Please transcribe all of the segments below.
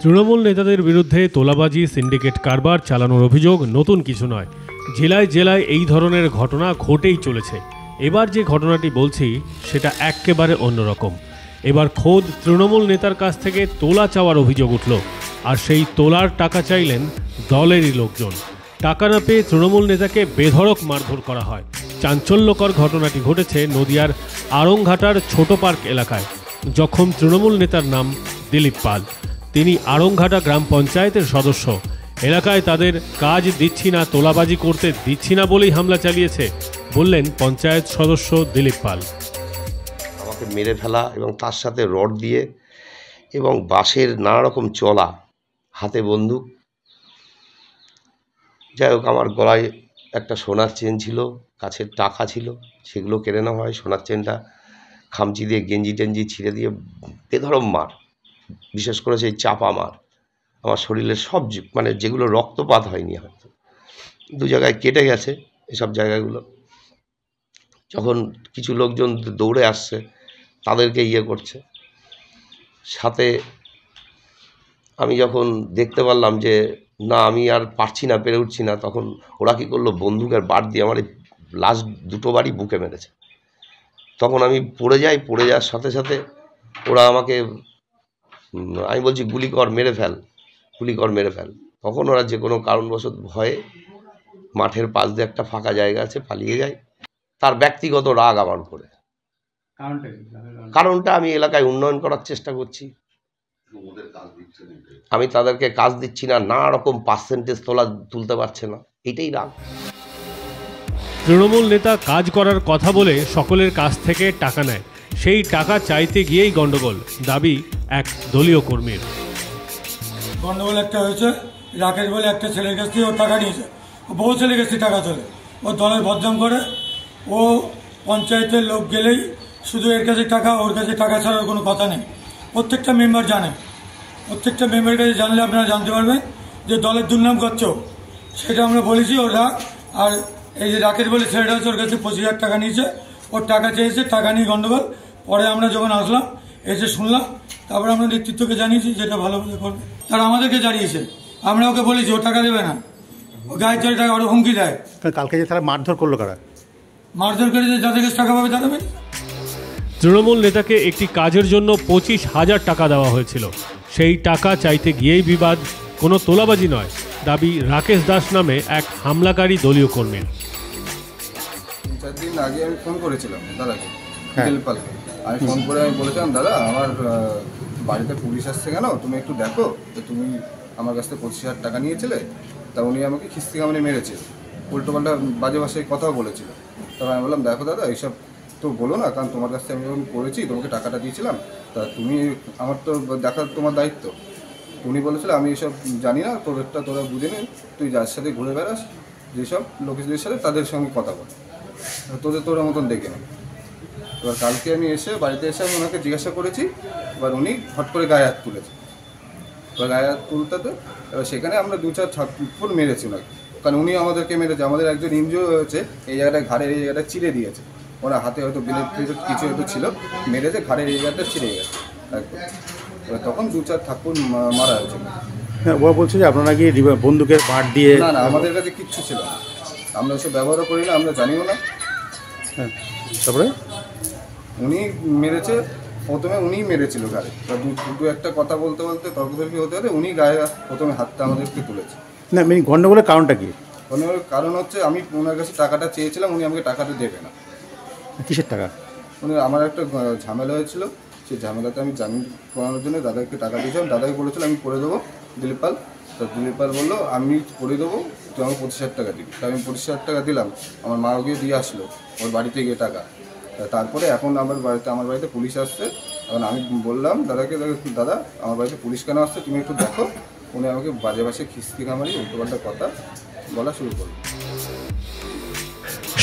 তৃণমূল নেতাদের বিরুদ্ধে তোলাবাজি, সিন্ডিকেট কারবার চালানোর অভিযোগ নতুন কিছু নয়। জেলায় জেলায় এই ধরনের ঘটনা ঘটেই চলেছে। এবার যে ঘটনাটি বলছি সেটা একেবারে অন্যরকম। এবার খোদ তৃণমূল নেতার কাছ থেকে তোলা চাওয়ার অভিযোগ উঠল, আর সেই তোলার টাকা চাইলেন দলেরই লোকজন। টাকা না পেয়ে তৃণমূল নেতাকে বেধড়ক মারধর করা হয়। চাঞ্চল্যকর ঘটনাটি ঘটেছে নদিয়ার আড়ংঘাটার ছোট পার্ক এলাকায়। জখম তৃণমূল নেতার নাম দিলীপ পাল। তিনি আড়ংঘাটা গ্রাম পঞ্চায়েতের সদস্য। এলাকায় তাদের কাজ দিচ্ছি না, তোলাবাজি করতে দিচ্ছি না বলেই হামলা চালিয়েছে বললেন পঞ্চায়েত সদস্য দিলীপ পাল। আমাকে মেরে ফেলা এবং তার সাথে রড দিয়ে এবং বাঁশের নানা রকম চলা, হাতে বন্দুক। যাই হোক, আমার গলায় একটা সোনার চেন ছিল, কাছের টাকা ছিল, সেগুলো কেড়ে নেওয়া হয়। সোনার চেনটা খামচি দিয়ে গেঞ্জি টেঞ্জি ছিঁড়ে দিয়ে বেধড়ক মার, বিশেষ করে সেই চাপা মার। আমার শরীরের সব মানে যেগুলো রক্তপাত হয়নি, হয়তো দু জায়গায় কেটে গেছে, এসব জায়গাগুলো। যখন কিছু লোকজন দৌড়ে আসছে, তাদেরকে ইয়ে করছে। সাথে আমি যখন দেখতে পারলাম যে না, আমি আর পারছি না, পেরে উঠছি না, তখন ওরা কী করলো, বন্দুকের বাট দিয়ে আমার লাস্ট দুটো বাড়ি বুকে মেরেছে। তখন আমি পড়ে যাই, পড়ে যাওয়ার সাথে সাথে ওরা আমাকে, আমি বলছি গুলি কর, মেরে ফেল, গুলি কর, মেরে ফেল। তখন ওরা যে কোনো কারণবশত ভয়ে মাঠের পাশ দিয়ে একটা ফাঁকা জায়গা আছে, পালিয়ে যায়। তার ব্যক্তিগত রাগ আমার উপরে। কারণটা আমি এলাকায় উন্নয়ন করার চেষ্টা করছি, আমি তাদেরকে কাজ দিচ্ছি না, নানা রকম পার্সেন্টেজ তুলতে পারছে না, এটাই রাগ। তৃণমূল নেতা কাজ করার কথা বলে সকলের কাছ থেকে টাকা নেয়, সেই টাকা চাইতে গিয়েই গন্ডগোল, দাবি এক দলীয় কর্মীর। গন্ডগোল একটা হয়েছে, রাকেশ বলে একটা ছেলের কাছ থেকে ও টাকা নিয়েছে, ও বহু ছেলের কাছ থেকে টাকা তোলে, ও দলের বদনাম করে। ও পঞ্চায়েতের লোক গেলেই শুধু এর কাছে টাকা, ওর কাছে টাকা ছাড়ার কোনো কথা নেই। প্রত্যেকটা মেম্বার জানে, প্রত্যেকটা মেম্বারের কাছে জানলে আপনারা জানতে পারবেন যে দলের দুর্নাম করছো, সেটা আমরা বলেছি। ওর রাগ। আর এই যে রাকেশ বলে ছেলেটা হচ্ছে, ওর কাছে 25,000 টাকা নিয়েছে, ওর টাকা চেয়েছে, টাকা নিয়ে গন্ডগোল। পরে আমরা যখন আসলাম, এসে শুনলাম, তারপরে আমরা নেতৃত্বকে জানিয়েছি, যেটা ভালো বলে করবে। তারা আমাদেরকে জানিয়েছে, আমরা ওকে বলেছি ও টাকা দেবে না, ও গায়ের জোরে টাকা, ওরা হুমকি দেয়। কালকে যে তারা মারধর করলো, কারা মারধর করে, যে যাদের কাছে টাকা পাবে তারা দেবে। তৃণমূল নেতাকে একটি কাজের জন্য 25,000 টাকা দেওয়া হয়েছিল, সেই টাকা চাইতে গিয়েই বিবাদ, কোনো তোলাবাজি নয়, দাবি রাকেশ দাস নামে এক হামলাকারী দলীয় কর্মীর। 4 দিন আগে আমি ফোন করেছিলাম দাদাকে, দিলীপ পালকে। আমি ফোন করে আমি বলেছিলাম, দাদা আমার বাড়িতে পুলিশ আসছে কেন, তুমি একটু দেখো। তো তুমি আমার কাছ থেকে 25,000 টাকা নিয়েছিলে, তা উনি আমাকে খিস্তি কামড়ে মেরেছে, উল্টোপাল্টা বাজে ভাষায় কথাও বলেছিল। তবে আমি বললাম, দেখো দাদা, এইসব তো বলো না, কারণ তোমার কাছ থেকে আমি যখন করেছি, তোমাকে টাকাটা দিয়েছিলাম, তা তুমি, আমার তো দেখার তোমার দায়িত্ব। উনি বলেছিল, আমি এসব জানি না, তোদেরটা তোরা বুঝে নে, তুই যার সাথে ঘুরে বেড়াস, যেসব লোকেদের সাথে, তাদের সঙ্গে কথা বল, তোদের মতন দেখে নে। এবার কালকে আমি এসে বাড়িতে এসে আমি ওনাকে জিজ্ঞাসা করেছি, এবার উনি হট করে গায়ে হাত তুলেছে। এবার গায়ে হাত তুলতে, এবার সেখানে আমরা 2-4 থাপ্পড় মেরেছি ওনাকে, কারণ উনি আমাদেরকে মেরেছে। আমাদের একজন ইনজিও হয়েছে, এই জায়গাটা ঘাড়ের এই জায়গাটা চিড়ে দিয়েছে, ওরা হাতে হয়তো বিলেট কিছু হয়তো ছিল, মেরেছে, ঘাড়ের এই জায়গাটা ছিঁড়ে গেছে একদম। এবার তখন 2-4 থাপ্পড় মারা হয়েছে। হ্যাঁ, ওরা বলছে যে আপনারা কি বন্দুকের বাট দিয়ে? না না, আমাদের কাছে কিচ্ছু ছিল না, আমরা ওসব ব্যবহারও করি না, আমরা জানিও না। হ্যাঁ, তারপরে উনি মেরেছে, প্রথমে উনিই মেরেছিল গায়ে। দু একটা কথা বলতে বলতে তর্কতর্কি হতে হতে উনি গায়ে প্রথমে হাতটা আমাদেরকে তুলেছে। না, গন্ডগোলের কারণটা কি? গন্ডগোলের কারণ হচ্ছে, আমি ওনার কাছে টাকাটা চেয়েছিলাম, উনি আমাকে টাকাটা দেবে না। কিসের টাকা? উনি, আমার একটা ঝামেলা হয়েছিল, সেই ঝামেলাতে আমি জামিন করানোর জন্য দাদাকে টাকা দিয়েছিলাম। দাদাকে বলেছিল আমি করে দেবো, দিলীপ পাল। তো দিলীপ পাল বললো, আমি করে দেবো, তুই আমাকে 25,000 টাকা দিবি। তো আমি 25,000 টাকা দিলাম। আমার মাও গিয়ে দিয়ে আসলো ওর বাড়িতে গিয়ে টাকা। তারপরে এখন আমার বাড়িতে পুলিশ আসছে। এখন আমি বললাম দাদাকে, দাদা আমার বাড়িতে পুলিশ কেন আসছে, তুমি একটু দেখো। উনি আমাকে বাজে বাসে খিস্তি কামারি উল্টোপাল্টা কথা বলা শুরু করলো।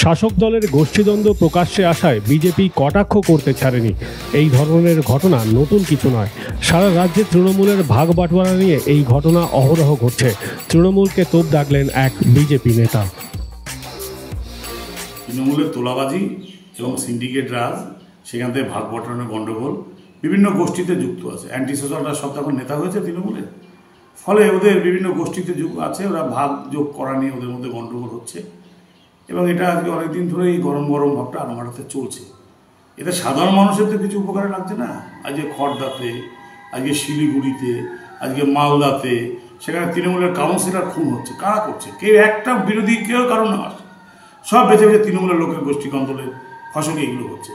শাসক দলের গোষ্ঠীদ্বন্দ্ব প্রকাশ্যে আসায় বিজেপি কটাক্ষ করতে ছাড়েনি। এই ধরনের ঘটনা নতুন কিছু নয়, সারা রাজ্যে তৃণমূলের ভাগ বাটোয়ারা নিয়ে এই ঘটনা অহরহ ঘটছে। তৃণমূলকে তোপ দাগলেন এক বিজেপি নেতা। তৃণমূলের তোলাবাজি এবং সিন্ডিকেট রাজ, সেখান থেকে ভাগ বটনের গণ্ডগোল, বিভিন্ন গোষ্ঠীতে যুক্ত আছে। অ্যান্টি সোশ্যালরা সব তখন নেতা হয়েছে তৃণমূলে, ফলে ওদের বিভিন্ন গোষ্ঠীতে আছে, ওরা ভাগ যোগ করা নিয়ে ওদের মধ্যে গণ্ডগোল হচ্ছে এবং এটা আজকে অনেকদিন ধরেই গরম গরম ভাবটা আরমারাতে চলছে। এতে সাধারণ মানুষের তো কিছু উপকারে লাগছে না। আজকে খড়দাতে, আজকে শিলিগুড়িতে, আজকে মালদাতে সেখানে তৃণমূলের কাউন্সিলর খুন হচ্ছে। কারা করছে? কেউ একটা বিরোধী কেউ কারণ না, সব বেছে বেছে তৃণমূলের লোকের গোষ্ঠী কন্দলের ফসলে এগুলো হচ্ছে।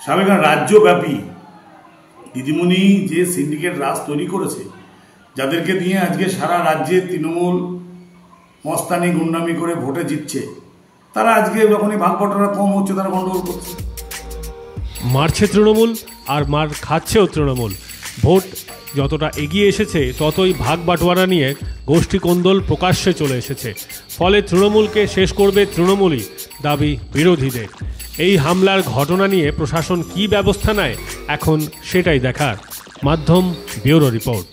সাবেক রাজ্যব্যাপী দিদিমণি যে সিন্ডিকেট রাজ তৈরি করেছে, যাদেরকে দিয়ে আজকে সারা রাজ্যে তৃণমূল মস্তানি গুন্ডামি করে ভোটে জিতছে, তারা আজকে যখনই ভাগ বটরা কম হচ্ছে তারা গণ্ডগোল করছে। মারছে তৃণমূল আর মার খাচ্ছেও তৃণমূল। ভোট যতটা এগিয়ে এসেছে ততই ভাগ বাটোয়ারা নিয়ে গোষ্ঠী কোন্দল প্রকাশ্যে চলে এসেছে। ফলে তৃণমূলকে শেষ করবে তৃণমূলই দাবি বিরোধীদের। এই হামলার ঘটনা নিয়ে প্রশাসন কী ব্যবস্থা নেয় এখন সেটাই দেখার। মাধ্যম ব্যুরো রিপোর্ট।